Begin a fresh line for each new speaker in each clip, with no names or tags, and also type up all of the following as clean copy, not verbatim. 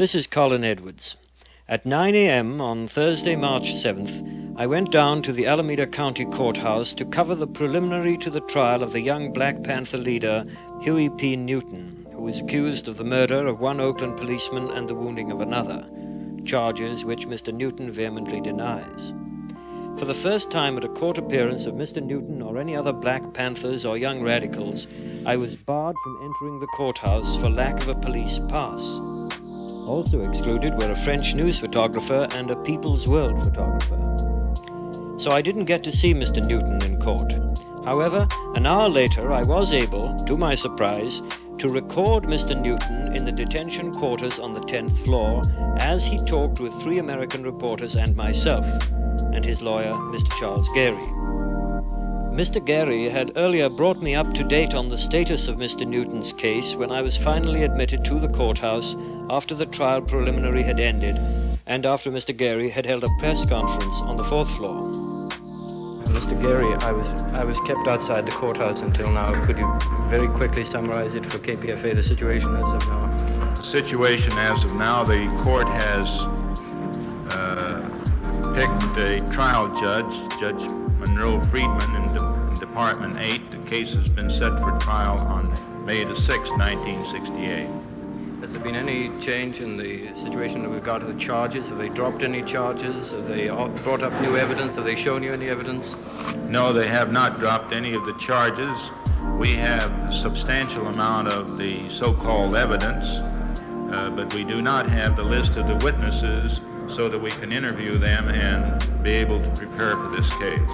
This is Colin Edwards. At 9 a.m. on Thursday, March 7th, I went down to the Alameda County Courthouse to cover the preliminary to the trial of the young Black Panther leader, Huey P. Newton, who is accused of the murder of one Oakland policeman and the wounding of another, charges which Mr. Newton vehemently denies. For the first time at a court appearance of Mr. Newton or any other Black Panthers or young radicals, I was barred from entering the courthouse for lack of a police pass. Also excluded were a French news photographer and a People's World photographer. So I didn't get to see Mr. Newton in court. However, an hour later I was able, to my surprise, to record Mr. Newton in the detention quarters on the 10th floor as he talked with 3 American reporters and myself, and his lawyer, Mr. Charles Gary. Mr. Gary had earlier brought me up to date on the status of Mr. Newton's case when I was finally admitted to the courthouse after the trial preliminary had ended and after Mr. Gary had held a press conference on the 4th floor.
Mr. Gary, I was kept outside the courthouse until now. Could you very quickly summarize it for KPFA, the situation as of now?
The situation as of now, the court has picked a trial judge, Judge Monroe Friedman in Department 8. The case has been set for trial on May the 6th, 1968.
Has there been any change in the situation with regard to the charges? Have they dropped any charges? Have they brought up new evidence? Have they shown you any evidence?
No, they have not dropped any of the charges. We have a substantial amount of the so-called evidence, but we do not have the list of the witnesses so that we can interview them and be able to prepare for this case.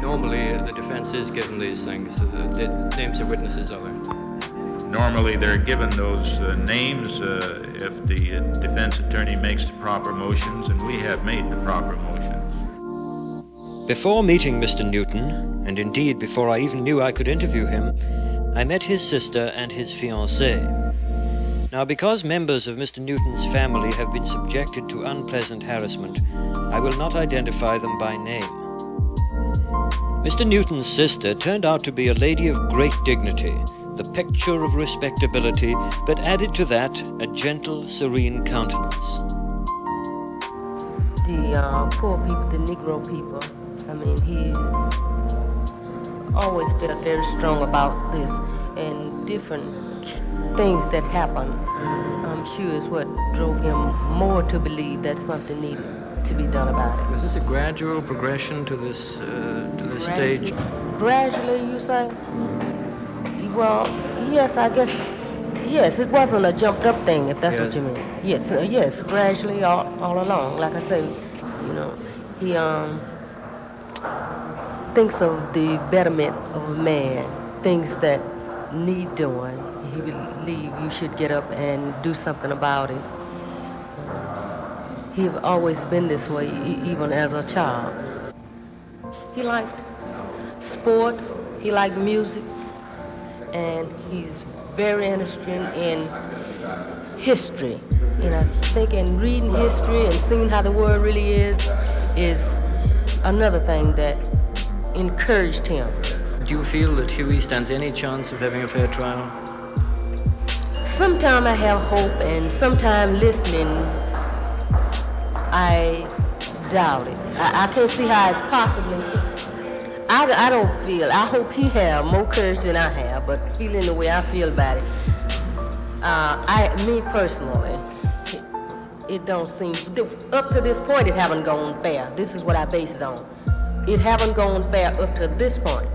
Normally, the defense is given these things. The names of witnesses, are there?
Normally, they're given those names if the defense attorney makes the proper motions, and we have made the proper motions.
Before meeting Mr. Newton, and indeed before I even knew I could interview him, I met his sister and his fiancée. Now, because members of Mr. Newton's family have been subjected to unpleasant harassment, I will not identify them by name. Mr. Newton's sister turned out to be a lady of great dignity, the picture of respectability, but added to that a gentle, serene countenance.
The poor people, the Negro people, he always felt very strong about this, and different things that happened, I'm sure is what drove him more to believe that something needed to be done about it.
Was this a gradual progression to this stage?
Gradually, you say? Well, yes, I guess, yes, it wasn't a jumped up thing, if that's what you mean. Yes, gradually all along. Like I say, he thinks of the betterment of man, things that need doing. He believe you should get up and do something about it. He have always been this way, even as a child. He liked sports, he liked music, and he's very interested in history. And I think in reading history and seeing how the world really is another thing that encouraged him.
Do you feel that Huey stands any chance of having a fair trial?
Sometimes I have hope, and sometimes listening, I doubt it. I can't see how it's possibly. I don't feel. I hope he have more courage than I have, but feeling the way I feel about it, me personally, it don't seem. Up to this point, it haven't gone fair. This is what I base it on. It haven't gone fair up to this point.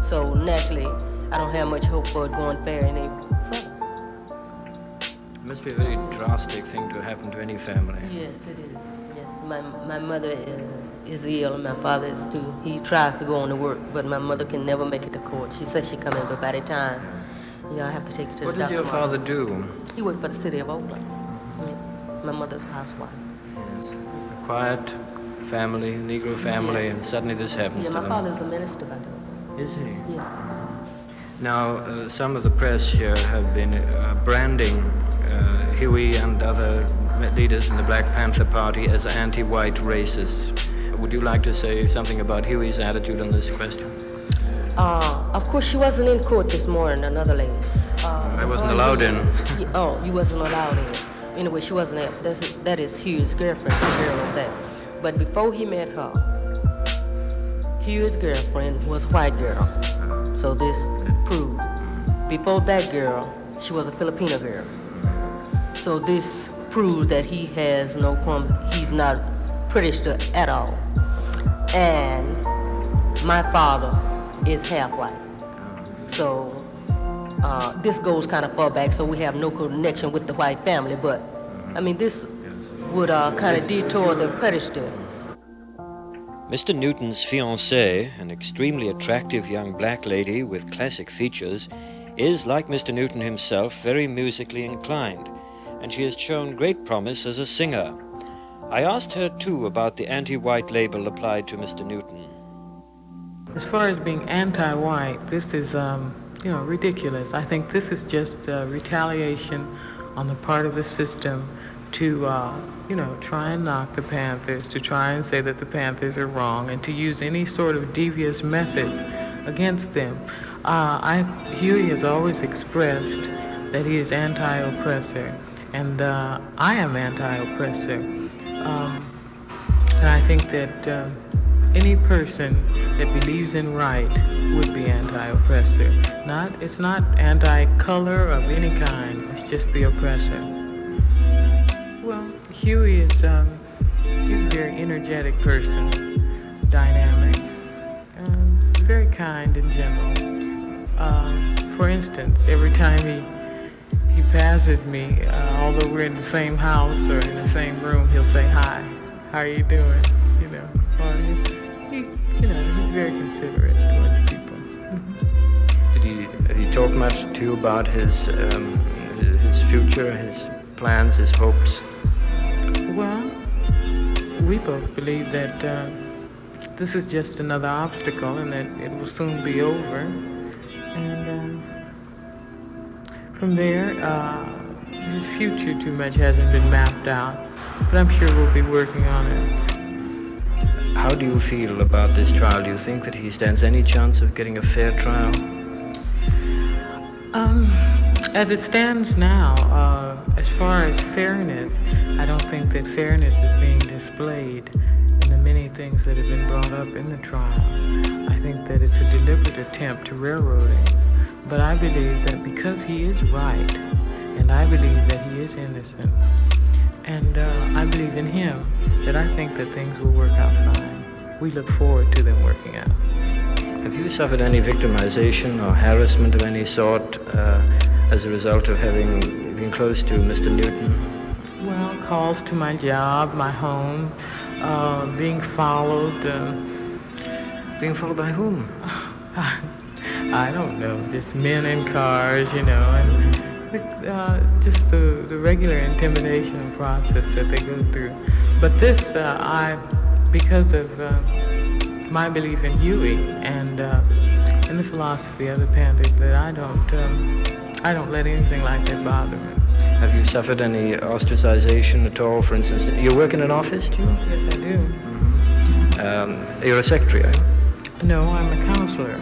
So naturally, I don't have much hope for it going fair any further.
It must be a very drastic thing to happen to any family.
Yes, it is. Yes, my mother is ill, and my father is too. He tries to go on to work, but my mother can never make it to court. She says she come in, but by the time, I have to take her to the doctor.
What did your father do?
He worked for the city of Oakland. My mother's housewife.
Yes. A quiet family, Negro family, and suddenly this happens to them.
My father's a minister, by the way.
Is he?
Yeah.
Now, some of the press here have been branding Huey and other leaders in the Black Panther Party as anti-white racists. Would you like to say something about Huey's attitude on this question?
Of course, she wasn't in court this morning, another lady.
I wasn't allowed in.
You wasn't allowed in. anyway, she wasn't that is Huey's girlfriend, the girl over there. But before he met her, Huey's girlfriend was a white girl. So this proved. Before that girl, she was a Filipino girl. So this proves that he has no problem. He's not British at all. And my father is half white. So this goes kind of far back, so we have no connection with the white family. But I mean, this would kind of detour the prejudice.
Mr. Newton's fiancée, an extremely attractive young black lady with classic features, is, like Mr. Newton himself, very musically inclined, and she has shown great promise as a singer. I asked her too about the anti-white label applied to Mr. Newton.
As far as being anti-white, this is, ridiculous. I think this is just retaliation on the part of the system to, try and knock the Panthers, to try and say that the Panthers are wrong, and to use any sort of devious methods against them. Huey has always expressed that he is anti-oppressor, and I am anti-oppressor. And I think that any person that believes in right would be anti-oppressor. It's not anti-color of any kind, it's just the oppressor. Well, Huey is he's a very energetic person, dynamic, very kind and gentle. For instance, every time he passes me, although we're in the same house or in the same room, he'll say, "Hi, how are you doing?" Or he's very considerate towards people.
Did he talk much to you about his future, his plans, his hopes?
Well, we both believe that this is just another obstacle and that it will soon be over. And from there, his future too much hasn't been mapped out, but I'm sure we'll be working on it.
How do you feel about this trial? Do you think that he stands any chance of getting a fair trial?
As it stands now, as far as fairness, I don't think that fairness is being displayed in the many things that have been brought up in the trial. I think that it's a deliberate attempt to railroad him. But I believe that because he is right, and I believe that he is innocent, and I believe in him, that I think that things will work out fine. We look forward to them working out.
Have you suffered any victimization or harassment of any sort as a result of having been close to Mr. Newton?
Well, calls to my job, my home, being followed.
Being followed by whom?
I don't know, just men in cars, and just the regular intimidation process that they go through. But this, because of my belief in Huey and in the philosophy of the Panthers, that I don't let anything like that bother me.
Have you suffered any ostracization at all? For instance, you work in an office, do you?
Yes, I do.
Mm-hmm. You're a secretary, are you?
No, I'm a counselor.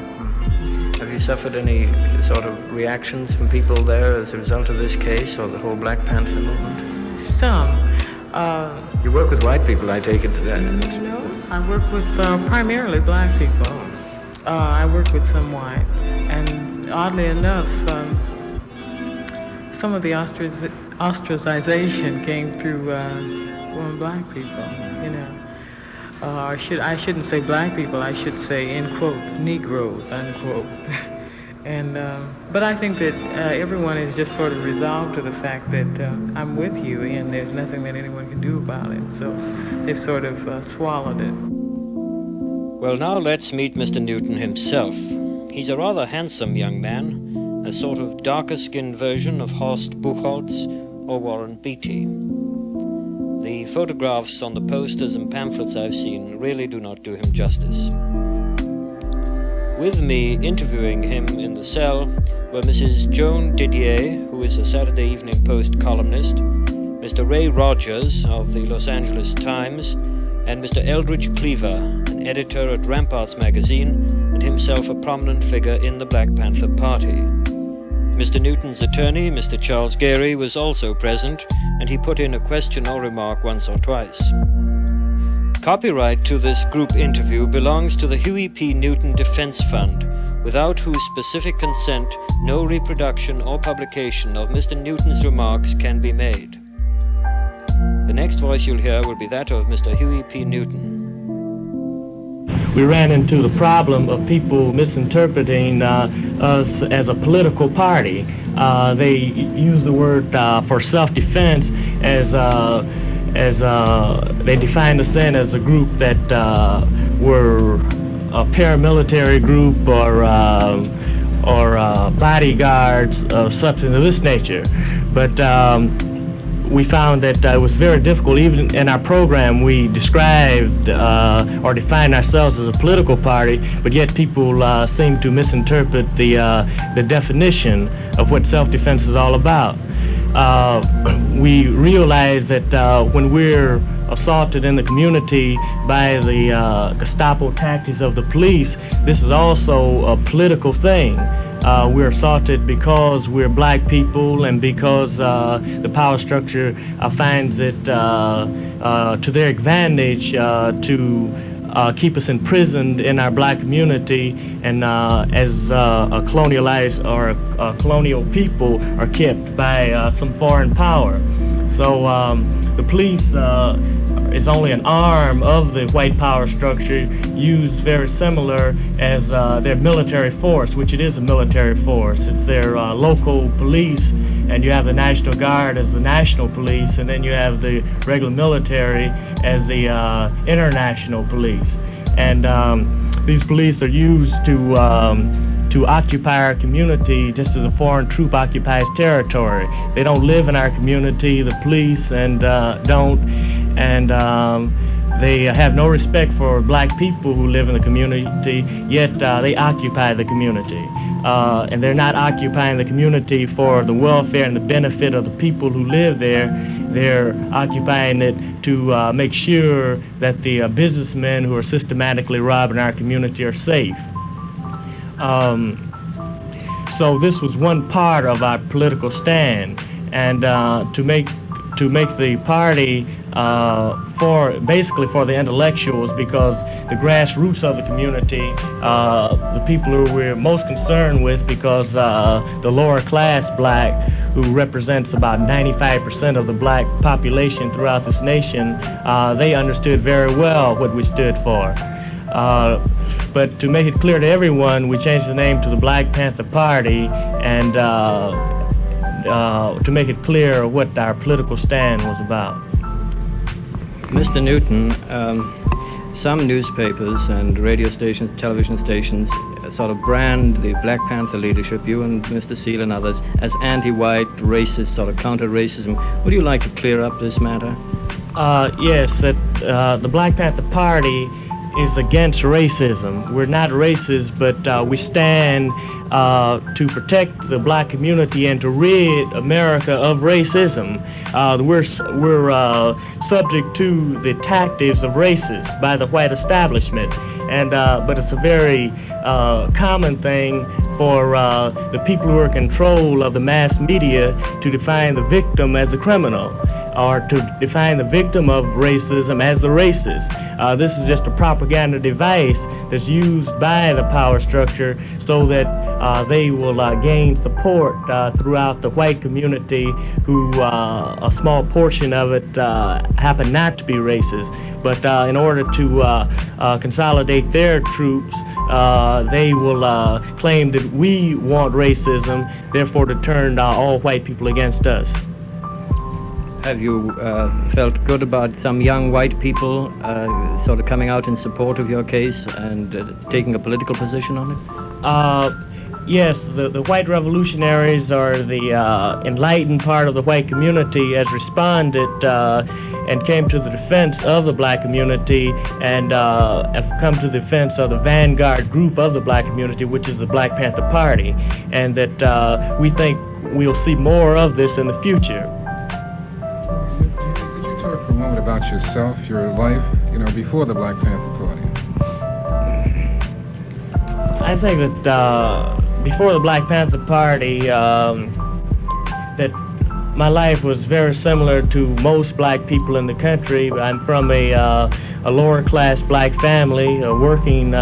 Have you suffered any sort of reactions from people there as a result of this case or the whole Black Panther movement?
Some.
You work with white people, I take it.
No, I work with primarily black people. I work with some white. And oddly enough, some of the ostracization came through black people, I shouldn't say black people, I should say, in quotes, Negroes, unquote. And, but I think that everyone is just sort of resolved to the fact that I'm with you and there's nothing that anyone can do about it. So they've sort of swallowed it.
Well, now let's meet Mr. Newton himself. He's a rather handsome young man, a sort of darker-skinned version of Horst Buchholz or Warren Beatty. The photographs on the posters and pamphlets I've seen really do not do him justice. With me interviewing him in the cell were Mrs. Joan Didier, who is a Saturday Evening Post columnist, Mr. Ray Rogers of the Los Angeles Times, and Mr. Eldridge Cleaver, an editor at Ramparts magazine and himself a prominent figure in the Black Panther Party. Mr. Newton's attorney, Mr. Charles Gary, was also present, and he put in a question or remark once or twice. Copyright to this group interview belongs to the Huey P. Newton Defense Fund, without whose specific consent no reproduction or publication of Mr. Newton's remarks can be made. The next voice you'll hear will be that of Mr. Huey P. Newton.
We ran into the problem of people misinterpreting us as a political party. They use the word for self-defense as they defined us then as a group that were a paramilitary group or bodyguards of something of this nature. But we found that it was very difficult. Even in our program, we described or defined ourselves as a political party, but yet people seem to misinterpret the definition of what self-defense is all about. We realize that when we're assaulted in the community by the Gestapo tactics of the police, this is also a political thing. We're assaulted because we're black people and because the power structure finds it to their advantage to keep us imprisoned in our black community, and as a colonialized or a colonial people are kept by some foreign power. So the police is only an arm of the white power structure, used very similar as their military force, which it is a military force. It's their local police, and you have the National Guard as the national police, and then you have the regular military as the international police. And these police are used to occupy our community just as a foreign troop occupies territory. They don't live in our community, the police, and they have no respect for black people who live in the community, yet they occupy the community. And they're not occupying the community for the welfare and the benefit of the people who live there. They're occupying it to make sure that the businessmen who are systematically robbing our community are safe. So this was one part of our political stand, and to make the party for the intellectuals, because the grassroots of the community, the people who we're most concerned with, because the lower class black, who represents about 95% of the black population throughout this nation, they understood very well what we stood for. But to make it clear to everyone, we changed the name to the Black Panther Party, and to make it clear what our political stand was about.
Mr. Newton, some newspapers and radio stations, television stations, sort of brand the Black Panther leadership, you and Mr. Seal and others, as anti-white, racist, sort of counter-racism. Would you like to clear up this matter?
Yes, that the Black Panther Party is against racism. We're not racist, but we stand to protect the black community and to rid America of racism. We're subject to the tactics of racists by the white establishment, and but it's a very common thing for the people who are in control of the mass media to define the victim as the criminal, or to define the victim of racism as the racist. This is just a propaganda device that's used by the power structure so that they will gain support throughout the white community, who a small portion of it happen not to be racist. But in order to consolidate their troops, they will claim that we want racism, therefore to turn all white people against us.
Have you felt good about some young white people sort of coming out in support of your case and taking a political position on it?
Yes, the white revolutionaries, or the enlightened part of the white community, has responded and came to the defense of the black community, and have come to the defense of the vanguard group of the black community, which is the Black Panther Party, and that we think we'll see more of this in the future.
Could you talk for a moment about yourself, your life, before the Black Panther Party?
I think that before the Black Panther Party, that my life was very similar to most black people in the country. I'm from a lower class black family, a working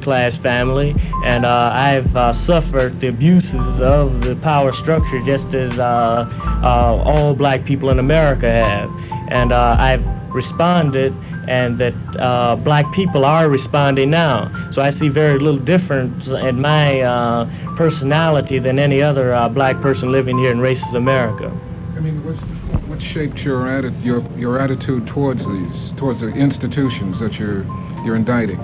class family, and I've suffered the abuses of the power structure just as all black people in America have. And I've responded, and that black people are responding now. So I see very little difference in my personality than any other black person living here in racist America.
I mean, what shaped your attitude towards the institutions that you're indicting?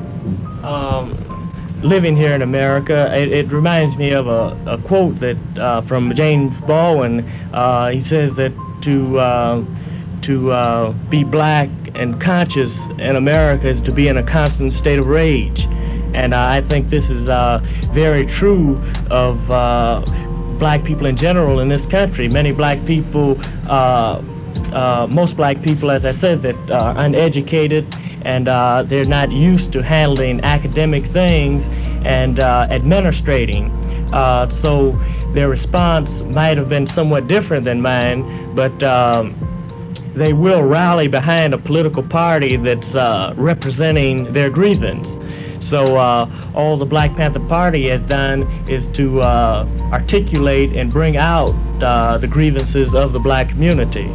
Living here in America, it reminds me of a quote that from James Baldwin. He says that to be black and conscious in America is to be in a constant state of rage. And I think this is very true of black people in general in this country. Many black people, most black people, as I said, that are uneducated, and they're not used to handling academic things and administrating. So their response might have been somewhat different than mine, but they will rally behind a political party that's representing their grievance. So all the Black Panther Party has done is to articulate and bring out the grievances of the black community.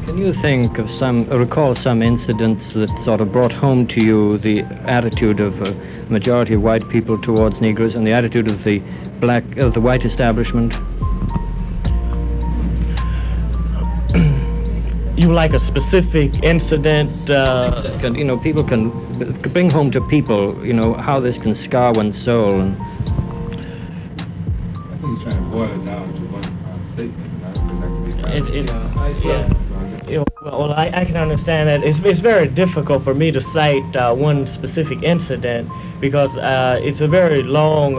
Can you think of recall some incidents that sort of brought home to you the attitude of a majority of white people towards Negroes and the attitude of the white establishment?
You like a specific incident?
People can bring home to people, how this can scar one's soul.
I think he's trying to boil it down to one statement.
Well, I can understand that. It's very difficult for me to cite one specific incident because it's a very long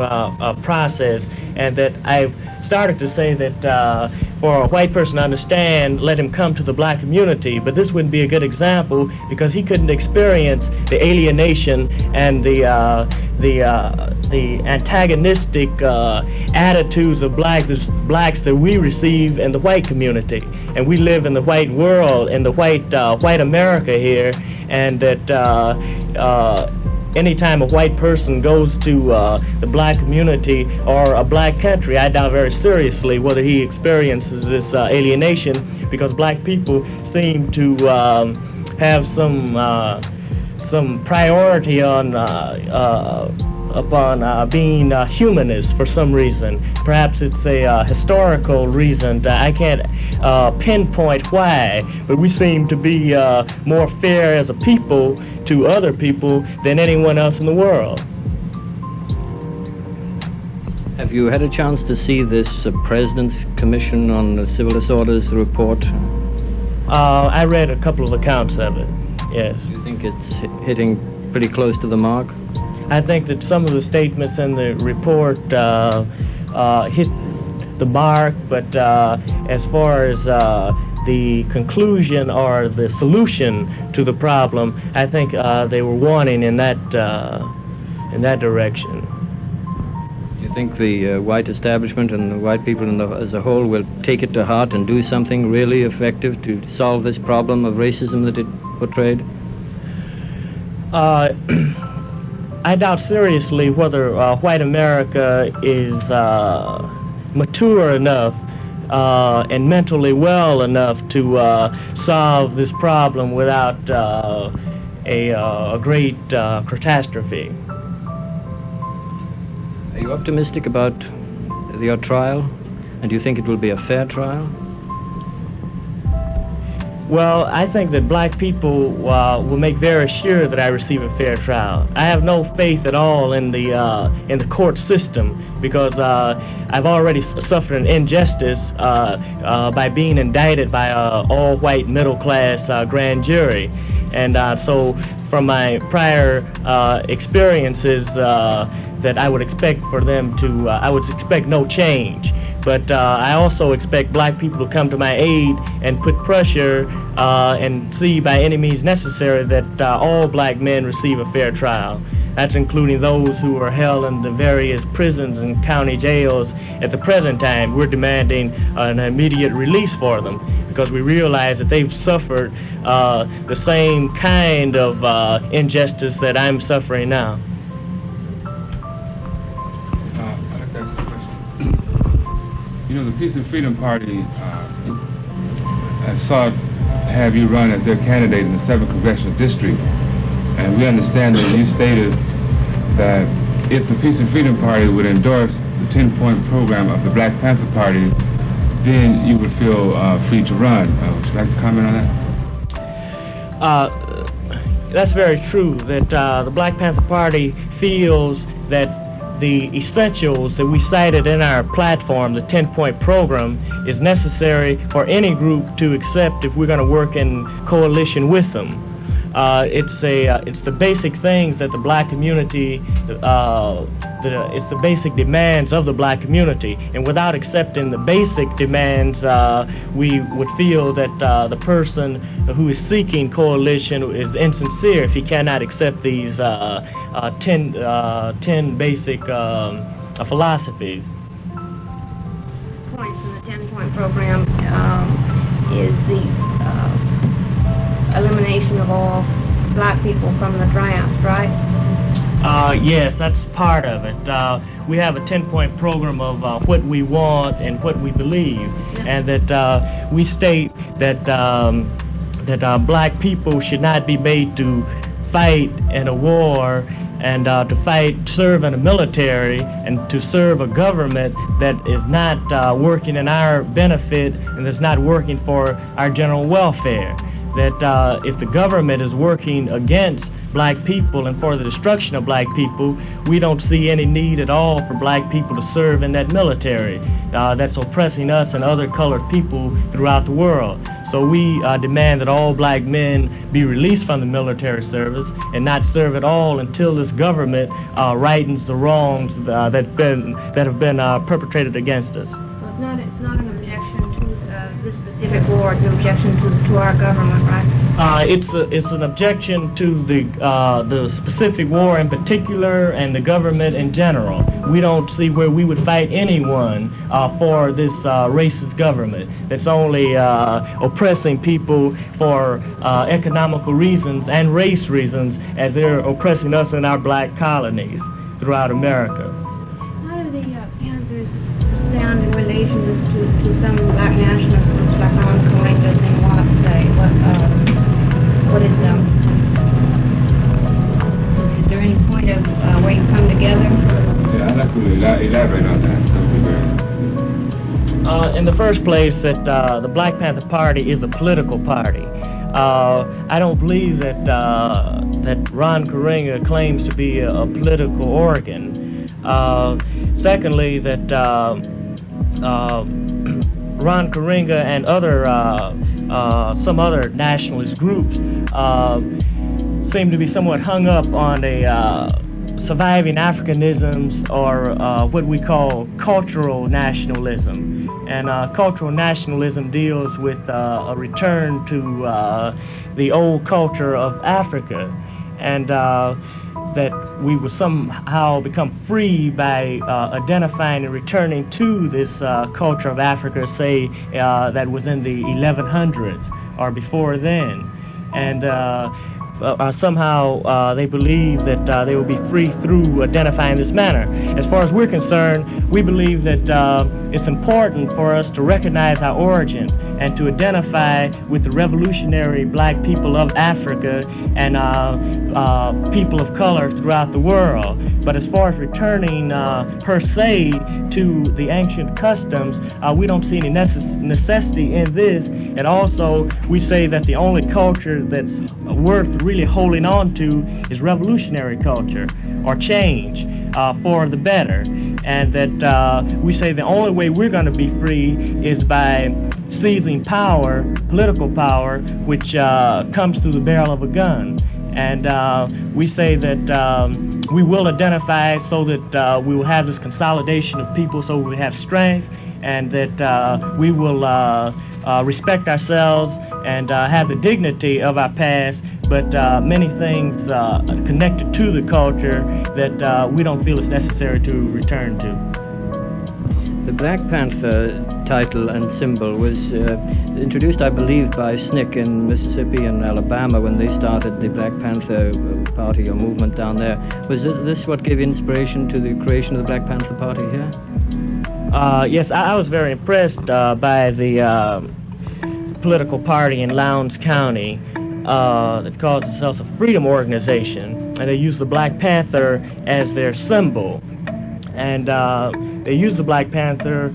process, and that I've started to say that for a white person to understand, let him come to the black community, but this wouldn't be a good example because he couldn't experience the alienation and the antagonistic attitudes of blacks that we receive in the white community. And we live in the white world, in the white America here, and that anytime a white person goes to the black community or a black country, I doubt very seriously whether he experiences this alienation, because black people seem to have some priority on upon being humanist for some reason. Perhaps it's a historical reason that I can't pinpoint why, but we seem to be more fair as a people to other people than anyone else in the world.
Have you had a chance to see this President's Commission on Civil Disorders report?
I read a couple of accounts of it, yes.
Do you think it's hitting pretty close to the mark?
I think that some of the statements in the report hit the mark, but as far as the conclusion or the solution to the problem, I think they were wanting in that direction.
Do you think the white establishment and the white people as a whole will take it to heart and do something really effective to solve this problem of racism that it portrayed?
I doubt seriously whether white America is mature enough and mentally well enough to solve this problem without a great catastrophe.
Are you optimistic about your trial? And do you think it will be a fair trial?
Well, I think that black people will make very sure that I receive a fair trial. I have no faith at all in the court system, because I've already suffered an injustice by being indicted by an all-white middle-class grand jury. And so from my prior experiences that I would expect for them to, I would expect no change. But I also expect black people to come to my aid and put pressure and see by any means necessary that all black men receive a fair trial. That's including those who are held in the various prisons and county jails at the present time. We're demanding an immediate release for them because we realize that they've suffered the same kind of injustice that I'm suffering now.
I'd like to ask a question. You know, the Peace and Freedom Party has sought to have you run as their candidate in the 7th Congressional District. And we understand that you stated that if the Peace and Freedom Party would endorse the 10-point program of the Black Panther Party, then you would feel free to run. Would you like to comment on that?
That's very true, that the Black Panther Party feels that the essentials that we cited in our platform, the 10-point program, is necessary for any group to accept if we're going to work in coalition with them. It's the basic things that the black community, it's the basic demands of the black community, and without accepting the basic demands, we would feel that the person who is seeking coalition is insincere if he cannot accept these 10 basic philosophies.
Points in the 10-point program is the elimination of all black people from the draft, right?
Yes, that's part of it. We have a 10-point program of what we want and what we believe, and that we state that black people should not be made to fight in a war and to serve in the military and to serve a government that is not working in our benefit and that's not working for our general welfare. That if the government is working against black people and for the destruction of black people, we don't see any need at all for black people to serve in that military that's oppressing us and other colored people throughout the world. So we demand that all black men be released from the military service and not serve at all until this government rightens the wrongs that have been perpetrated against us.
Well, it's not an objection to this specific war. It's an objection to our government, right?
It's an objection to the specific war in particular and the government in general. We don't see where we would fight anyone for this racist government that's only oppressing people for economical reasons and race reasons as they're oppressing us in our black colonies throughout America.
How do the Panthers stand in relation to some black nationalist groups like Kalingas and Watts say? Is there any point of where you come together?
Yeah, I'd like to elaborate on that.
In the first place, that the Black Panther Party is a political party. I don't believe that Ron Karenga claims to be a political organ. Secondly, that Ron Karenga and some other nationalist groups seem to be somewhat hung up on surviving Africanisms or what we call cultural nationalism. And cultural nationalism deals with a return to the old culture of Africa, and that we would somehow become free by identifying and returning to this culture of Africa, say, that was in the 1100s or before then. And somehow they believe that they will be free through identifying this manner. As far as we're concerned, we believe that it's important for us to recognize our origin and to identify with the revolutionary black people of Africa and people of color throughout the world. But as far as returning per se to the ancient customs, we don't see any necessity in this. And also, we say that the only culture that's worth really holding on to is revolutionary culture or change for the better. And that we say the only way we're going to be free is by seizing power, political power, which comes through the barrel of a gun. And we say that we will identify so that we will have this consolidation of people, so we have strength, and that we will respect ourselves and have the dignity of our past, but many things connected to the culture that we don't feel it's necessary to return to.
The Black Panther title and symbol was introduced, I believe, by SNCC in Mississippi and Alabama when they started the Black Panther Party or movement down there. Was this what gave inspiration to the creation of the Black Panther Party here?
Yes, I was very impressed by the political party in Lowndes County that calls itself a freedom organization, and they use the Black Panther as their symbol. And they use the Black Panther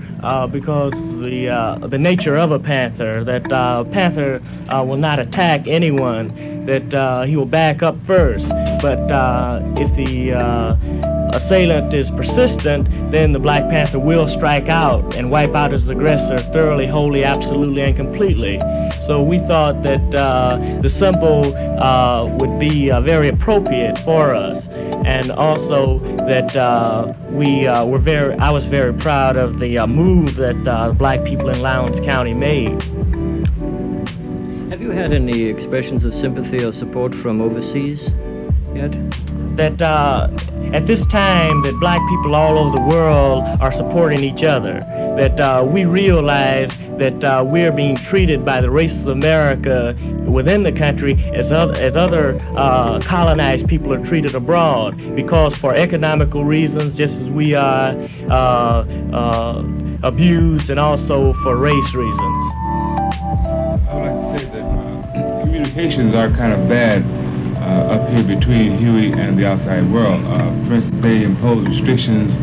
because the nature of a panther, that panther will not attack anyone, that he will back up first. But if the assailant is persistent, then the Black Panther will strike out and wipe out his aggressor thoroughly, wholly, absolutely, and completely. So we thought that the symbol would be very appropriate for us, and also that I was very proud of the move that black people in Lowndes County made.
Have you had any expressions of sympathy or support from overseas yet?
That at this time that black people all over the world are supporting each other, that we realize that we're being treated by the race of America within the country as other colonized people are treated abroad, because for economical reasons, just as we are abused, and also for race reasons.
I would like to say that communications are kind of bad up here between Huey and the outside world. For instance, they impose restrictions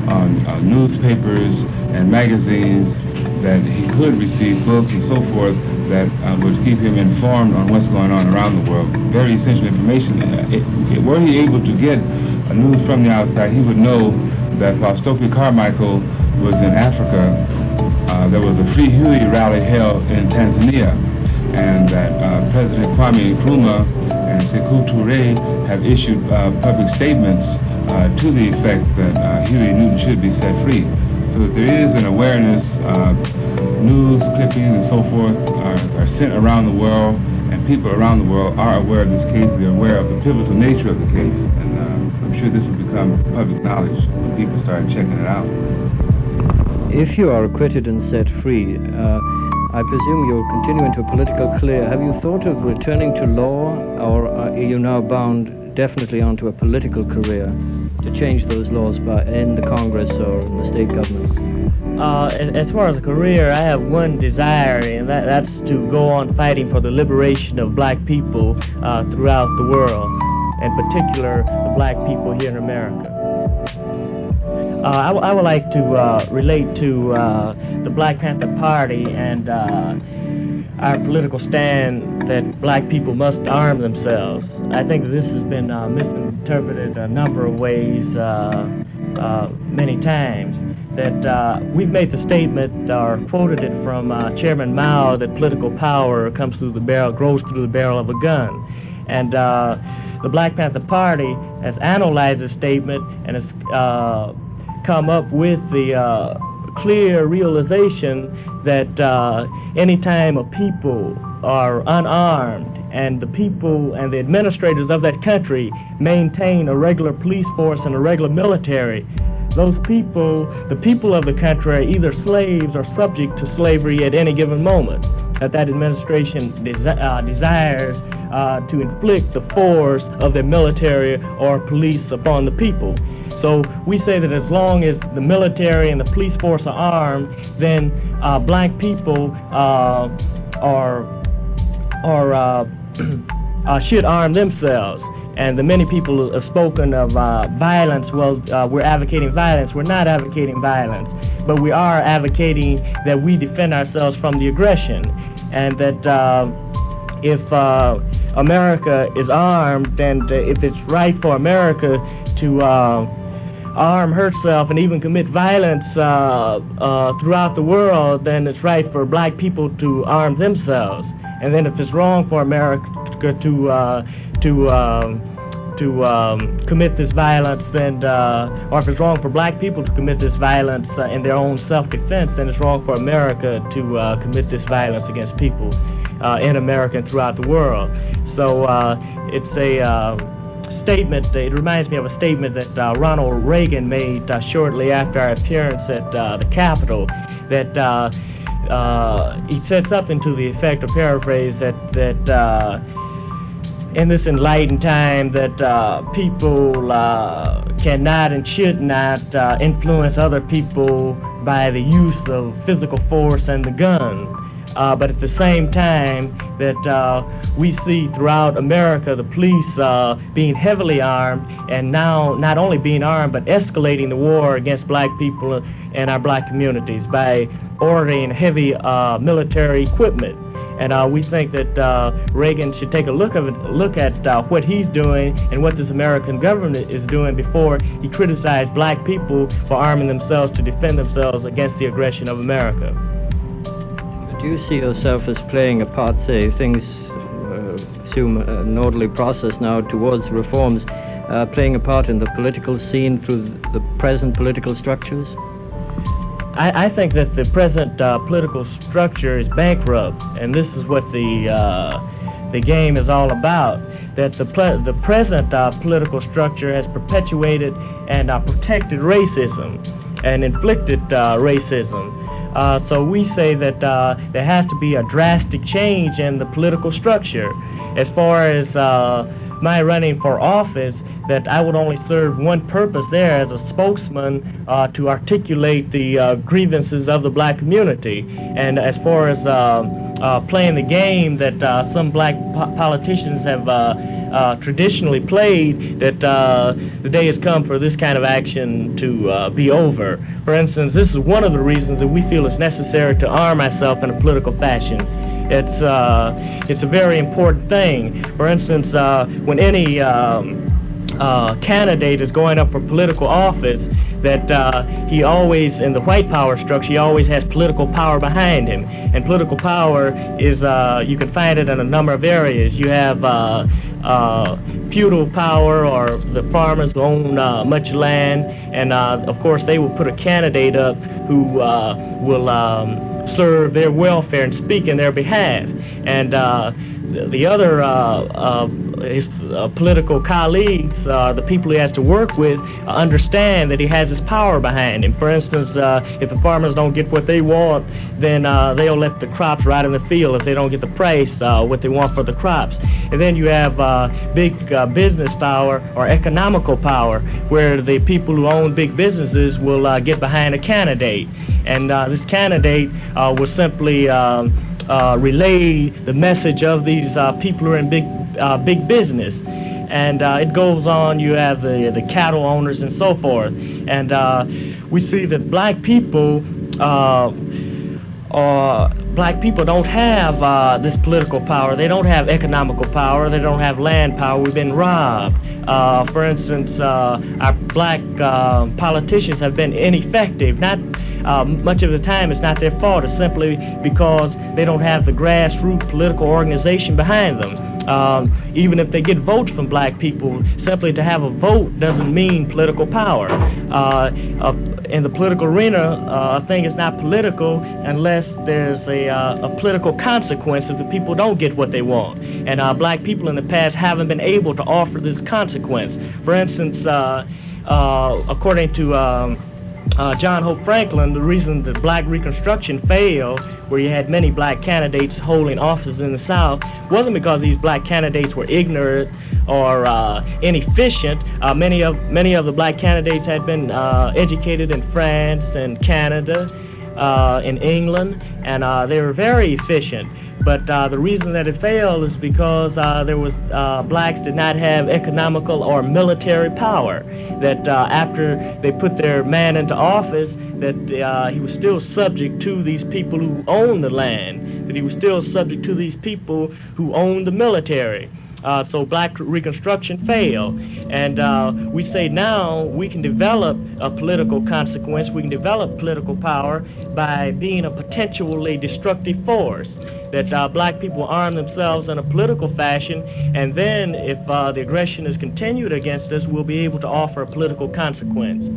on newspapers and magazines, that he could receive books and so forth that would keep him informed on what's going on around the world. Very essential information. Were he able to get news from the outside, he would know that while Stokely Carmichael was in Africa, there was a Free Huey rally held in Tanzania, and that President Kwame Nkrumah and Sekou Touré have issued public statements to the effect that Huey Newton should be set free. So that there is an awareness, news clippings and so forth are sent around the world, and people around the world are aware of this case. They're aware of the pivotal nature of the case, and I'm sure this will become public knowledge when people start checking it out.
If you are acquitted and set free, I presume you'll continue into a political career. Have you thought of returning to law, or are you now bound definitely onto a political career to change those laws in the Congress or in the state government?
As far as a career, I have one desire, and that's to go on fighting for the liberation of black people throughout the world, in particular the black people here in America. I would like to relate to the Black Panther Party and our political stand that black people must arm themselves. I think that this has been misinterpreted a number of ways many times. That we've made the statement or quoted it from Chairman Mao that political power grows through the barrel of a gun. And the Black Panther Party has analyzed this statement and has come up with the clear realization that anytime a people are unarmed and the people and the administrators of that country maintain a regular police force and a regular military, those people, the people of the country, are either slaves or subject to slavery at any given moment. That administration desires to inflict the force of their military or police upon the people. So we say that as long as the military and the police force are armed, then black people should arm themselves. And the many people have spoken of violence. Well, we're advocating violence. We're not advocating violence, but we are advocating that we defend ourselves from the aggression, and that if America is armed, and if it's right for America to arm herself and even commit violence throughout the world, then it's right for black people to arm themselves. And then if it's wrong for America to to commit this violence, then, or if it's wrong for black people to commit this violence in their own self-defense, then it's wrong for America to commit this violence against people in America and throughout the world. So it's a statement. It reminds me of a statement that Ronald Reagan made shortly after our appearance at the Capitol. That he said something to the effect, or paraphrase, that in this enlightened time that people cannot and should not influence other people by the use of physical force and the gun. But at the same time that we see throughout America the police being heavily armed, and now not only being armed but escalating the war against black people and our black communities by ordering heavy military equipment. And we think that Reagan should take a look at what he's doing and what this American government is doing before he criticized black people for arming themselves to defend themselves against the aggression of America.
Do you see yourself as playing a part, say, things assume an orderly process now towards reforms, playing a part in the political scene through the present political structures?
I think that the present political structure is bankrupt, and this is what the game is all about. That the present political structure has perpetuated and protected racism and inflicted racism. So we say that there has to be a drastic change in the political structure. As far as my running for office, that I would only serve one purpose there as a spokesman to articulate the grievances of the black community. And as far as playing the game that some black politicians have traditionally played, that the day has come for this kind of action to be over. For instance, this is one of the reasons that we feel it's necessary to arm ourselves in a political fashion. It's a very important thing. For instance, when any candidate is going up for political office, that he always, in the white power structure, he always has political power behind him. And political power is, you can find it in a number of areas. You have feudal power, or the farmers who own much land, and of course they will put a candidate up who will serve their welfare and speak in their behalf. And the other his political colleagues, the people he has to work with, understand that he has his power behind him. For instance, if the farmers don't get what they want, then they'll let the crops rot in the field if they don't get the price what they want for the crops. And then you have big business power, or economical power, where the people who own big businesses will get behind a candidate, and this candidate will simply relay the message of these people who are in big business. And it goes on. You have the cattle owners and so forth. And we see that black people don't have this political power. They don't have economical power. They don't have land power. We've been robbed. For instance, our black politicians have been ineffective. Not much of the time it's not their fault. It's simply because they don't have the grassroots political organization behind them. Even if they get votes from black people, simply to have a vote doesn't mean political power. In the political arena, a thing is not political unless there's a political consequence if the people don't get what they want. And black people in the past haven't been able to offer this consequence. For instance, according to John Hope Franklin, the reason that black Reconstruction failed, where you had many black candidates holding offices in the South, wasn't because these black candidates were ignorant or inefficient. Many of the black candidates had been educated in France and Canada, in England, and they were very efficient. But the reason that it failed is because blacks did not have economical or military power. That after they put their man into office, that he was still subject to these people who owned the land. That he was still subject to these people who owned the military. So black Reconstruction failed. And we say now we can develop a political consequence, we can develop political power by being a potentially destructive force. That black people arm themselves in a political fashion, and then if the aggression is continued against us, we'll be able to offer a political consequence.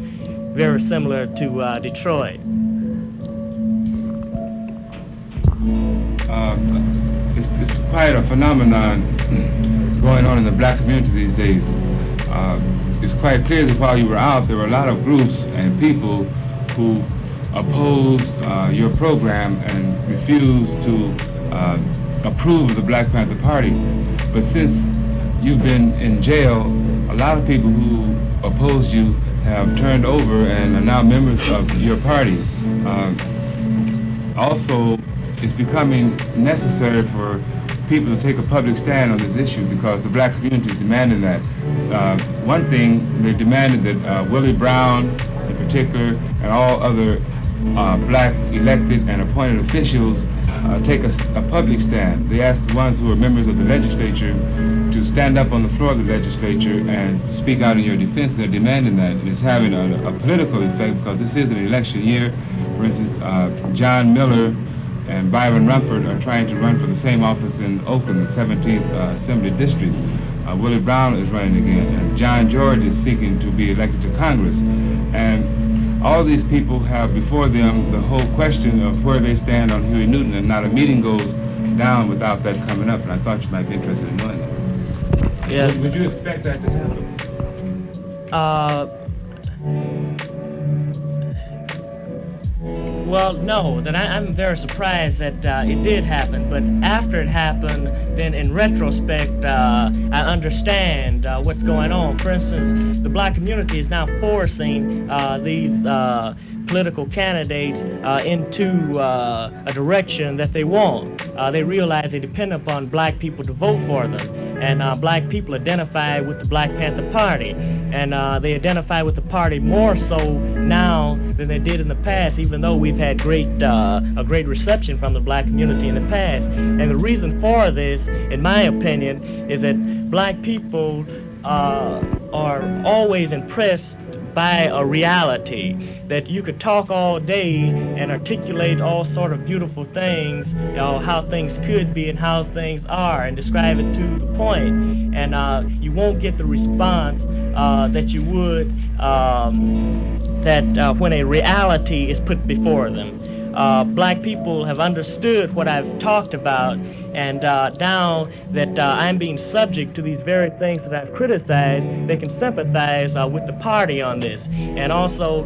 Very similar to Detroit.
It's quite a phenomenon going on in the black community these days. It's quite clear that while you were out, there were a lot of groups and people who opposed your program and refused to approve of the Black Panther Party. But since you've been in jail, a lot of people who opposed you have turned over and are now members of your party. Also, it's becoming necessary for people to take a public stand on this issue because the black community is demanding that. One thing, they demanded that Willie Brown in particular and all other black elected and appointed officials take a public stand. They asked the ones who are members of the legislature to stand up on the floor of the legislature and speak out in your defense. They're demanding that. It's having a political effect because this is an election year. For instance, John Miller and Byron Rumford are trying to run for the same office in Oakland, the 17th Assembly District. Willie Brown is running again, and John George is seeking to be elected to Congress. And all these people have before them the whole question of where they stand on Huey Newton, and not a meeting goes down without that coming up, and I thought you might be interested in knowing that.
Yeah.
Would you expect that to happen?
Well, no, that I'm very surprised that it did happen, but after it happened, then in retrospect, I understand what's going on. For instance, the black community is now forcing these political candidates into a direction that they want. They realize they depend upon black people to vote for them, and black people identify with the Black Panther Party, and they identify with the party more so now than they did in the past, even though we've had a great reception from the black community in the past. And the reason for this, in my opinion, is that black people are always impressed by a reality, that you could talk all day and articulate all sort of beautiful things, how things could be and how things are, and describe it to the point, and you won't get the response that you would when a reality is put before them. Black people have understood what I've talked about, and now that I'm being subject to these very things that I've criticized, they can sympathize with the party on this. And also,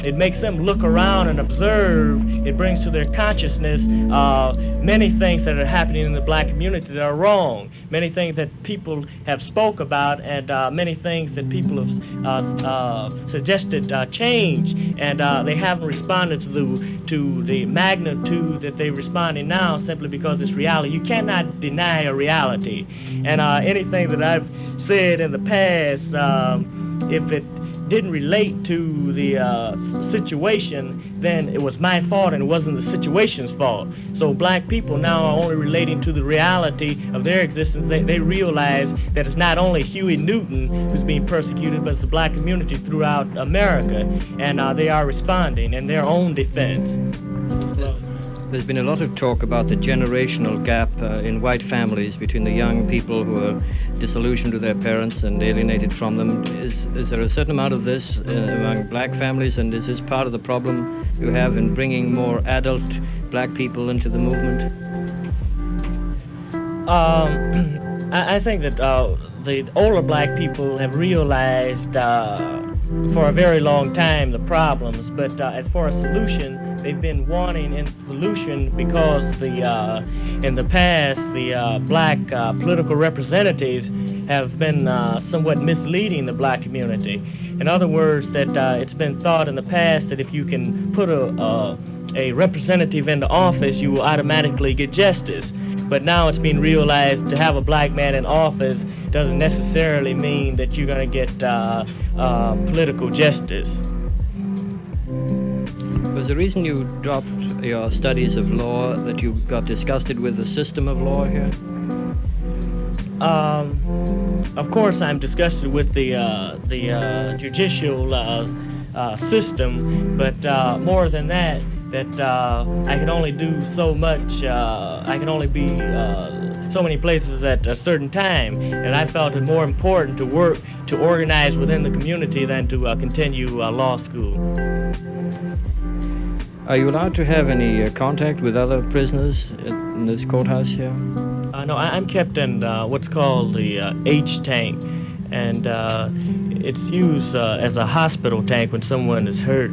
it makes them look around and observe. It brings to their consciousness many things that are happening in the black community that are wrong, many things that people have spoke about, and many things that people have suggested change, and they haven't responded to the magnitude that they're responding now, simply because it's reality. You cannot deny a reality. And anything that I've said in the past, if it didn't relate to the situation, then it was my fault and it wasn't the situation's fault. So black people now are only relating to the reality of their existence. They realize that it's not only Huey Newton who's being persecuted, but it's the black community throughout America, and they are responding in their own defense.
There's been a lot of talk about the generational gap in white families between the young people who are disillusioned with their parents and alienated from them. Is there a certain amount of this among black families, and is this part of the problem you have in bringing more adult black people into the movement?
I think that the older black people have realized for a very long time the problems, but as for a solution, they've been wanting a solution because in the past the black political representatives have been somewhat misleading the black community. In other words, that it's been thought in the past that if you can put a representative into office, you will automatically get justice. But now it's been realized to have a black man in office doesn't necessarily mean that you're going to get political justice.
Was the reason you dropped your studies of law that you got disgusted with the system of law here?
Of course, I'm disgusted with the judicial system, but more than that, I can only do so much. I can only be so many places at a certain time, and I felt it more important to work to organize within the community than to continue law school.
Are you allowed to have any contact with other prisoners in this courthouse here?
No, I'm kept in what's called the H tank, and it's used as a hospital tank when someone is hurt.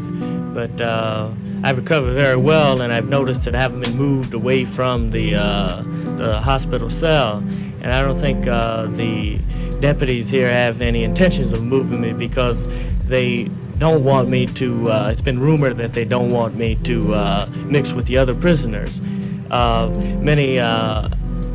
But I've recovered very well, and I've noticed that I haven't been moved away from the hospital cell. And I don't think the deputies here have any intentions of moving me because they don't want me to, it's been rumored that they don't want me to mix with the other prisoners.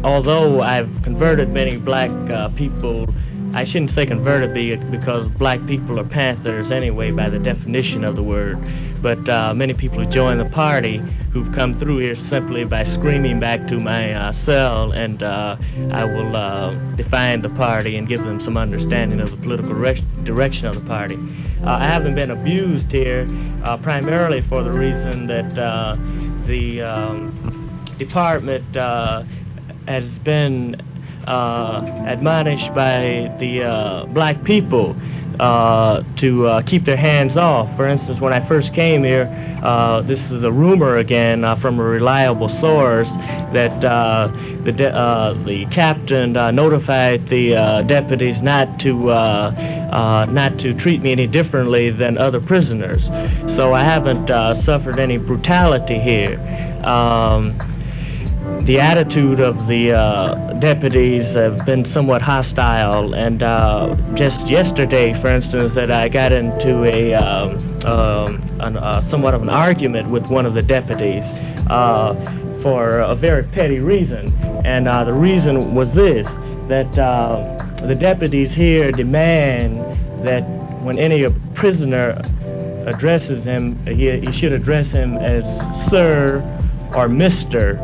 Although I've converted many black people, I shouldn't say converted because black people are Panthers anyway by the definition of the word, but many people who join the party who've come through here simply by screaming back to my cell, and I will define the party and give them some understanding of the political direction of the party. I haven't been abused here primarily for the reason that the department has been admonished by the black people to keep their hands off. For instance, when I first came here, this is a rumor again from a reliable source that the captain notified the deputies not to treat me any differently than other prisoners. So I haven't suffered any brutality here. The attitude of the deputies have been somewhat hostile, and just yesterday, for instance, that I got into somewhat of an argument with one of the deputies for a very petty reason, and the reason was this, that the deputies here demand that when any prisoner addresses him, he should address him as Sir or Mr.,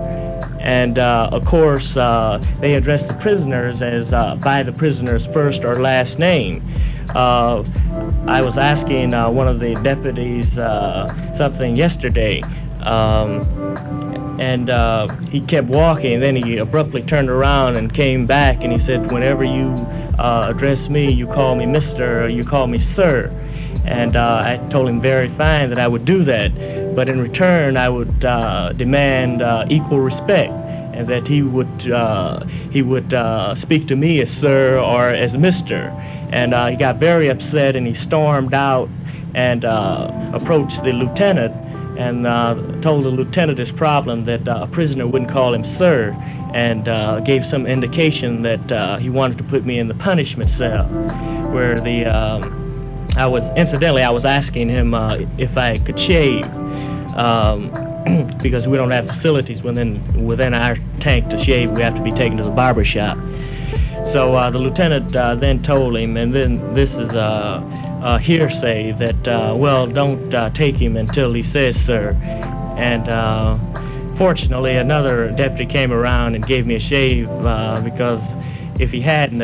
and of course, they address the prisoners as by the prisoner's first or last name. I was asking one of the deputies something yesterday, and he kept walking, and then he abruptly turned around and came back, and he said, whenever you address me, you call me Mr. or you call me Sir. And I told him very fine that I would do that, but in return I would demand equal respect, and that he would speak to me as Sir or as Mr. And he got very upset, and he stormed out and approached the lieutenant and told the lieutenant his problem, that a prisoner wouldn't call him Sir, and gave some indication that he wanted to put me in the punishment cell, where I was asking him if I could shave, because we don't have facilities within our tank to shave. We have to be taken to the barber shop. So the lieutenant then told him, and then this is a hearsay, that well, don't take him until he says Sir. And fortunately, another deputy came around and gave me a shave, because if he hadn't,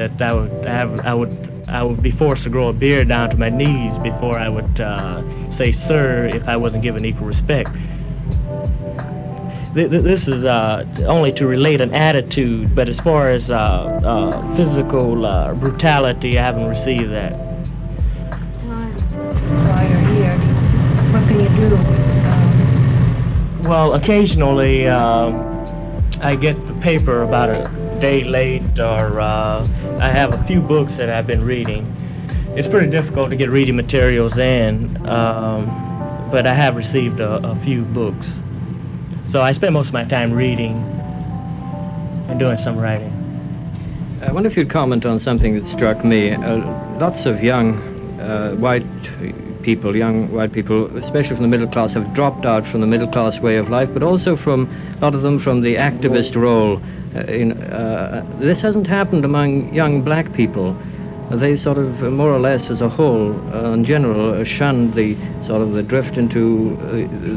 I would be forced to grow a beard down to my knees before I would say Sir if I wasn't given equal respect. This is only to relate an attitude, but as far as physical brutality, I haven't received that.
While you're here, what can you do?
Well, occasionally I get the paper about a day late, or I have a few books that I've been reading. It's pretty difficult to get reading materials in, but I have received a few books. So I spend most of my time reading and doing some writing.
I wonder if you'd comment on something that struck me. Lots of young white people, especially from the middle class, have dropped out from the middle class way of life, but also a lot of them from the activist role. This hasn't happened among young black people. they sort of more or less as a whole, in general, shunned the sort of the drift into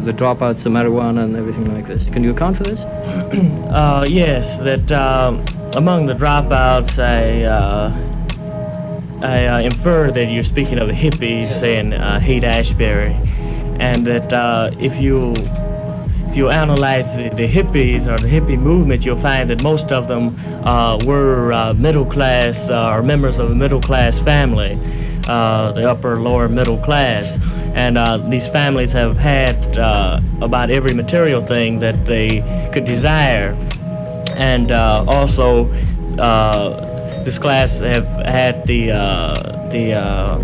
the dropouts, the marijuana and everything like this. Can you account for this?
Yes, that among the dropouts, I infer that you're speaking of the hippies and Haight-Ashbury, and that if you analyze the hippies or the hippie movement, you'll find that most of them were middle class or members of a middle class family, the upper lower middle class, and these families have had about every material thing that they could desire, and also this class have had the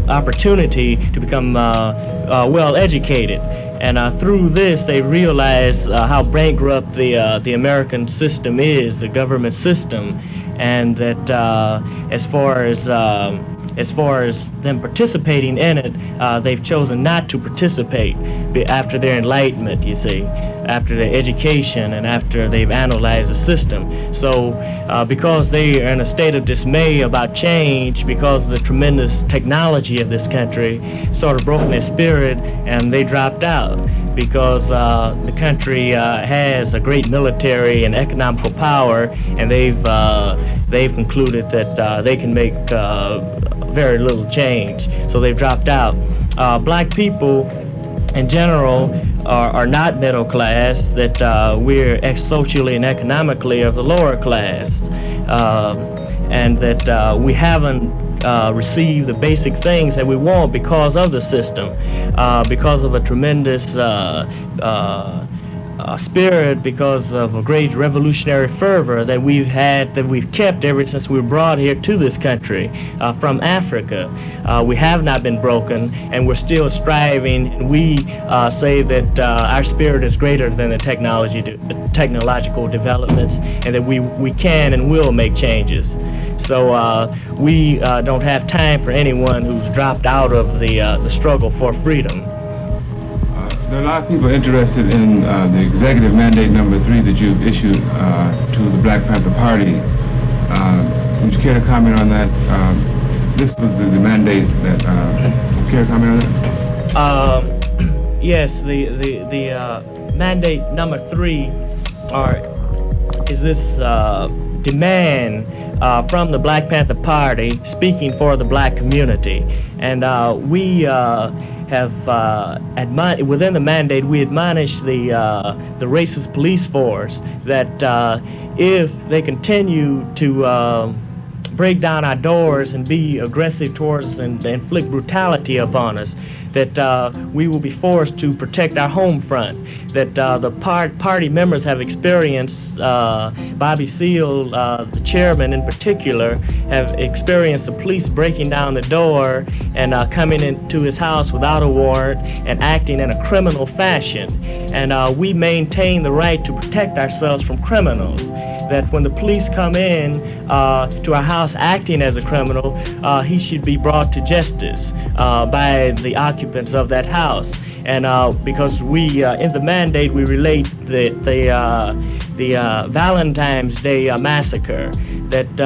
opportunity to become well educated. And through this, they realize how bankrupt the American system is, the government system, and that as far as them participating in it, they've chosen not to participate after their enlightenment, you see, after their education and after they've analyzed the system. So because they are in a state of dismay about change, because of the tremendous technology of this country, sort of broken their spirit, and they dropped out because the country has a great military and economical power, and they've concluded that they can make very little change, so they've dropped out. Black people in general are not middle class, that we're socially and economically of the lower class, and that we haven't receive the basic things that we want because of the system, because of a tremendous spirit, because of a great revolutionary fervor that we've kept ever since we were brought here to this country from Africa. We have not been broken, and we're still striving, and we say that our spirit is greater than the technological developments, and that we can and will make changes. So we don't have time for anyone who's dropped out of the struggle for freedom.
There are a lot of people interested in the executive mandate number 3 that you've issued to the Black Panther Party. Would you care to comment on that? This was the mandate that. Would you care to comment on that?
Yes, the mandate number 3 is this demand from the Black Panther Party, speaking for the black community, and we have within the mandate we admonish the racist police force that if they continue to break down our doors and be aggressive towards us and inflict brutality upon us, that we will be forced to protect our home front, that the party members have experienced, Bobby Seale, the chairman in particular, have experienced the police breaking down the door and coming into his house without a warrant and acting in a criminal fashion. And we maintain the right to protect ourselves from criminals, that when the police come in to our house acting as a criminal, he should be brought to justice by the occupants of that house. And because we, in the mandate, we relate the Valentine's Day massacre, that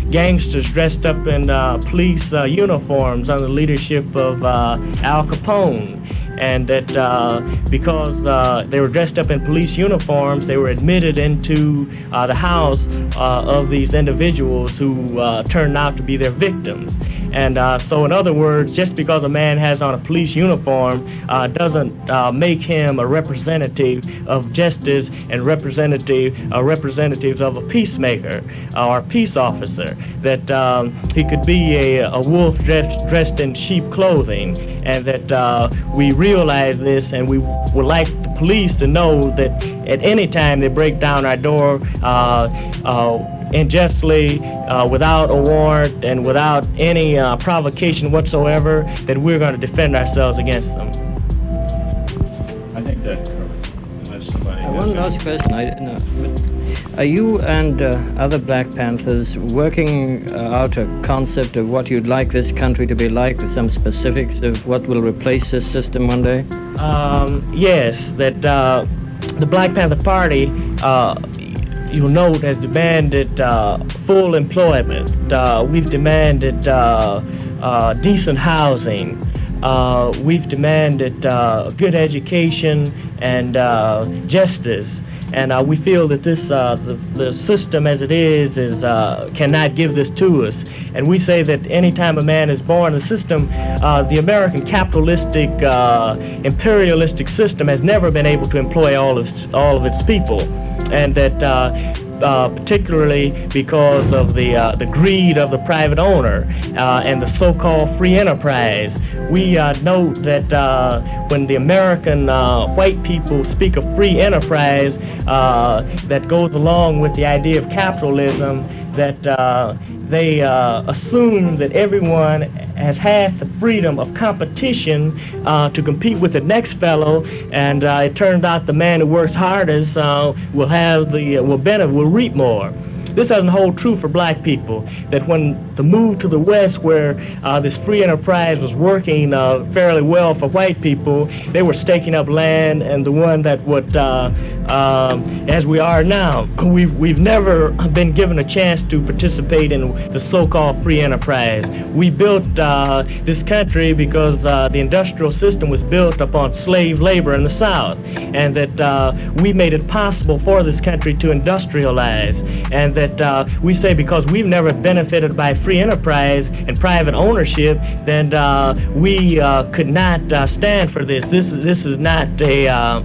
gangsters dressed up in police uniforms under the leadership of Al Capone, and that because they were dressed up in police uniforms, they were admitted into the house of these individuals who turned out to be their victims. And so in other words, just because a man has on a police uniform doesn't make him a representative of justice and representative of a peacemaker or a peace officer, that he could be a wolf dressed in sheep clothing, and that we realize this, and we would like the police to know that at any time they break down our door unjustly, without a warrant and without any provocation whatsoever, that we're going to defend ourselves against them.
I think that's correct. Unless somebody
One last question. Are you and other Black Panthers working out a concept of what you'd like this country to be like, with some specifics of what will replace this system one day?
Yes, that the Black Panther Party you'll note, has demanded full employment. We've demanded decent housing. We've demanded good education and justice. And we feel that this the system as it is cannot give this to us. And we say that any time a man is born, the system, the American capitalistic, imperialistic system has never been able to employ all of its people, and that particularly because of the greed of the private owner and the so-called free enterprise. We note that when the American white people speak of free enterprise, that goes along with the idea of capitalism, that they assume that everyone has had the freedom of competition to compete with the next fellow, and it turns out the man who works hardest will reap more. This doesn't hold true for black people, that when the move to the West, where this free enterprise was working fairly well for white people, they were staking up land, and the one that would, as we are now, we've never been given a chance to participate in the so-called free enterprise. We built this country because the industrial system was built upon slave labor in the South, and that we made it possible for this country to industrialize, and that we say because we've never benefited by free enterprise and private ownership, then we could not stand for this. This is not a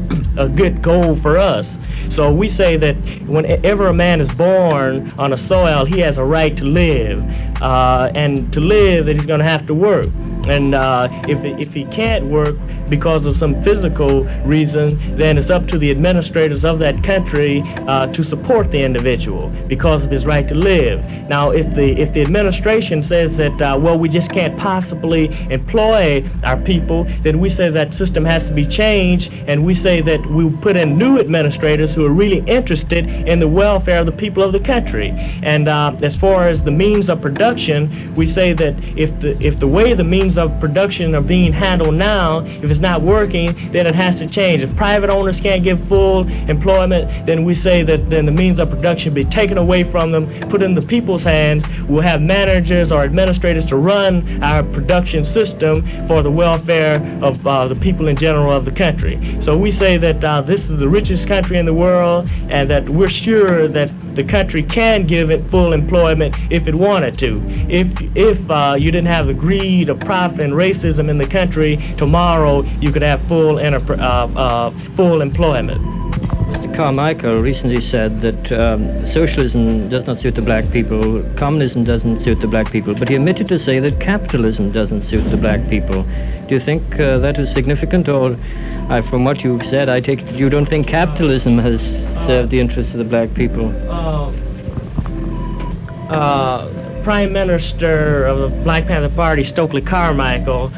good goal for us. So we say that whenever a man is born on a soil, he has a right to live, and to live, that he's going to have to work. And if he can't work because of some physical reason, then it's up to the administrators of that country to support the individual because of his right to live. Now, if the administration says that, well, we just can't possibly employ our people, then we say that system has to be changed, and we say that we put in new administrators who are really interested in the welfare of the people of the country. And as far as the means of production, we say that if the way the means of production are being handled now, if it's not working, then it has to change. If private owners can't give full employment, then we say that then the means of production be taken away from them, put in the people's hands. We'll have managers or administrators to run our production system for the welfare of the people in general of the country. So we say that this is the richest country in the world, and that we're sure that the country can give it full employment if it wanted to. If you didn't have the greed of profit and racism in the country, tomorrow you could have full employment.
Mr. Carmichael recently said that socialism does not suit the black people, communism doesn't suit the black people, but he omitted to say that capitalism doesn't suit the black people. Do you think that is significant, or from what you've said, I take it that you don't think capitalism has served the interests of the black people?
Prime Minister of the Black Panther Party, Stokely Carmichael,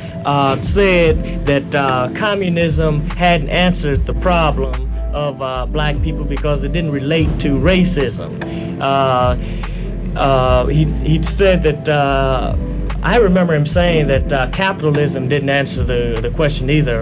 said that communism hadn't answered the problem of black people because it didn't relate to racism. He said that, I remember him saying that capitalism didn't answer the question either.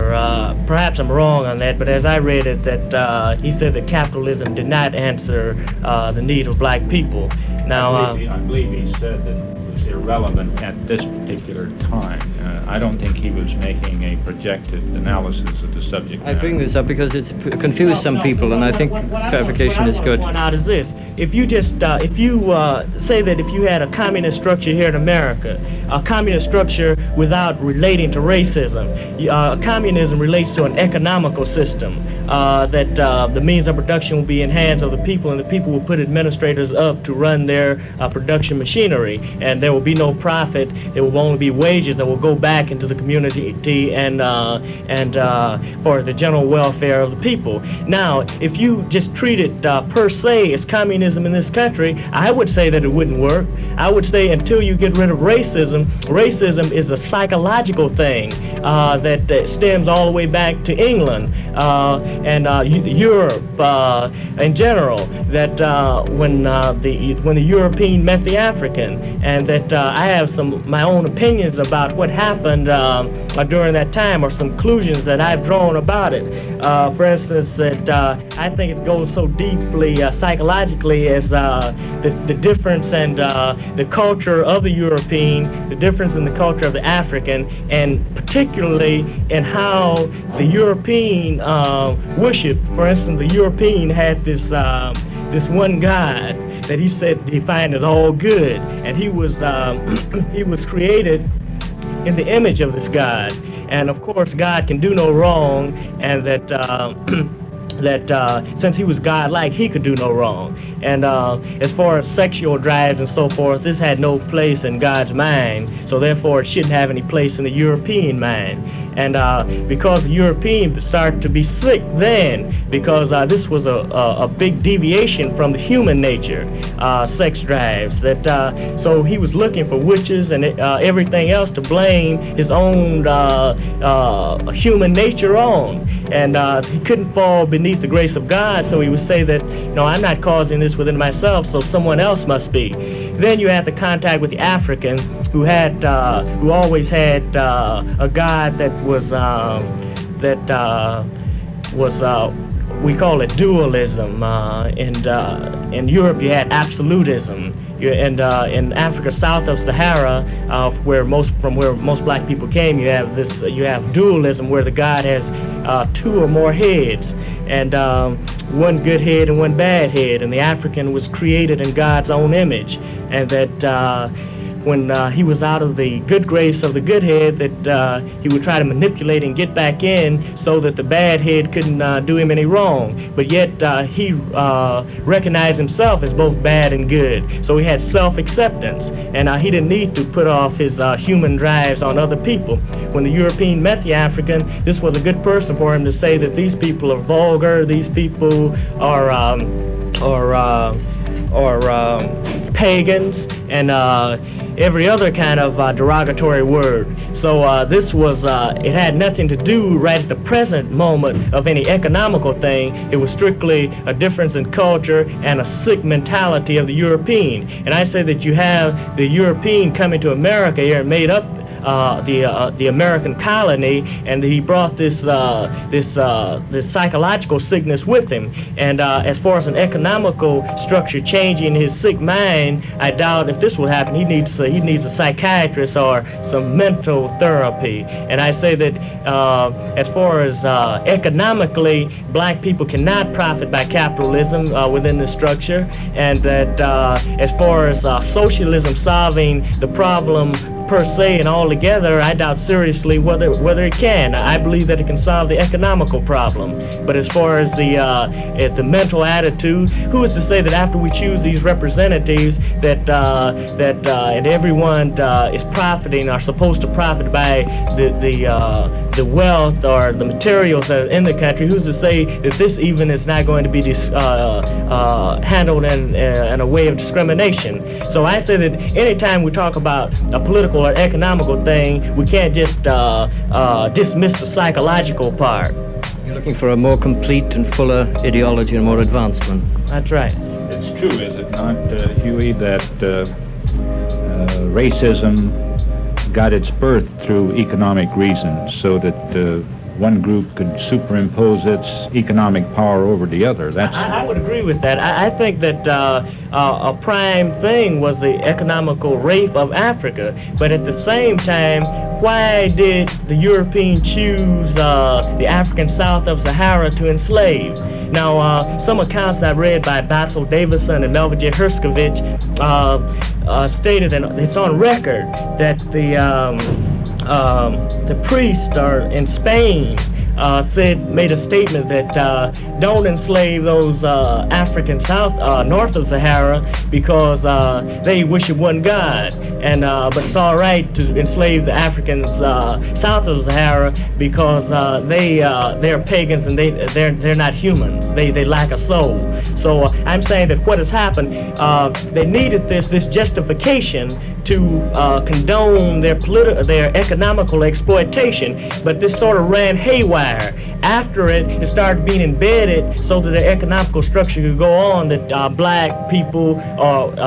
Perhaps I'm wrong on that, but as I read it, that he said that capitalism did not answer the need of black people. Now,
I believe he said that it was irrelevant at this particular time. I don't think he was making a projected analysis of the subject matter.
I bring this up because it's confused some people, and I think clarification is good.
What I want to point out is this: if you just say that if you had a communist structure here in America, a communist structure without relating to racism, communism relates to an economical system that the means of production will be in hands of the people, and the people will put administrators up to run their production machinery, and there will be no profit. There will only be wages that will go back into the community and for the general welfare of the people. Now, if you just treat it per se as communism in this country, I would say that it wouldn't work. I would say until you get rid of racism, racism is a psychological thing that stems all the way back to England and Europe in general. That when the European met the African, and that I have my own opinions about what happened during that time, or some conclusions that I've drawn about it. For instance, that I think it goes so deeply psychologically as the difference and the culture of the European, the difference in the culture of the African, and particularly in how the European worship. For instance, the European had this one God that he said defined as all good, and he was created in the image of this God, and of course God can do no wrong, and that since he was God-like, he could do no wrong. And as far as sexual drives and so forth, this had no place in God's mind, so therefore it shouldn't have any place in the European mind. And because the Europeans started to be sick then, because this was a big deviation from the human nature, sex drives, that so he was looking for witches and everything else to blame his own human nature on, and he couldn't fall beneath the grace of God, so he would say that, no, I'm not causing this within myself, so someone else must be. Then you have the contact with the African, who always had a God that was we call it dualism. In Europe you had absolutism. And in Africa, south of Sahara, where most black people came, you have dualism, where the God has two or more heads, and one good head and one bad head. And the African was created in God's own image, and that when he was out of the good grace of the good head, that he would try to manipulate and get back in so that the bad head couldn't do him any wrong. But yet he recognized himself as both bad and good. So he had self-acceptance, and he didn't need to put off his human drives on other people. When the European met the African, this was a good person for him to say that these people are vulgar, these people are pagans, and every other kind of derogatory word. So this was, it had nothing to do right at the present moment of any economical thing. It was strictly a difference in culture and a sick mentality of the European. And I say that you have the European coming to America here and made up the American colony, and he brought this psychological sickness with him. And as far as an economical structure changing his sick mind, I doubt if this will happen. He needs a psychiatrist or some mental therapy. And I say that as far as economically, black people cannot profit by capitalism within the structure, and that as far as socialism solving the problem per se and all together, I doubt seriously whether it can. I believe that it can solve the economical problem. But as far as the mental attitude, who is to say that after we choose these representatives that and everyone is profiting, are supposed to profit by the wealth or the materials that are in the country? Who's to say that this even is not going to be handled in a way of discrimination? So I say that anytime we talk about a political or economical thing, we can't just dismiss the psychological part.
You're looking for a more complete and fuller ideology and more advanced one.
That's right.
It's true, is it not, Huey, that racism got its birth through economic reasons, so that one group could superimpose its economic power over the other?
I would agree with that. I think that a prime thing was the economical rape of Africa. But at the same time, why did the European choose the African south of Sahara to enslave? Now, some accounts that I've read by Basil Davison and Melvin J. Herskovich stated, and it's on record, that the priest in Spain made a statement that don't enslave those Africans north of Sahara, because they worship one God, and but it's all right to enslave the Africans south of Sahara because they're pagans and they're not humans. They lack a soul. So I'm saying that what has happened, they needed this justification to condone their economical exploitation, but this sort of ran haywire empire. After it started being embedded so that the economical structure could go on, that black people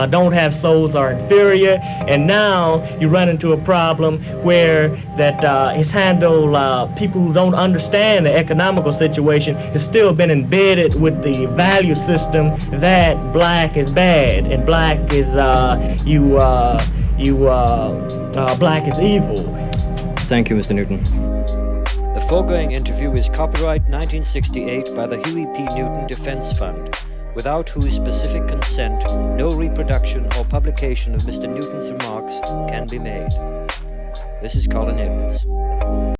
don't have souls, are inferior, and now you run into a problem where that it's handled people who don't understand the economical situation. It's still been embedded with the value system that black is bad and black is black is evil.
Thank you, Mr. Newton.
The foregoing interview is copyright 1968 by the Huey P. Newton Defense Fund. Without whose specific consent, no reproduction or publication of Mr. Newton's remarks can be made. This is Colin Edwards.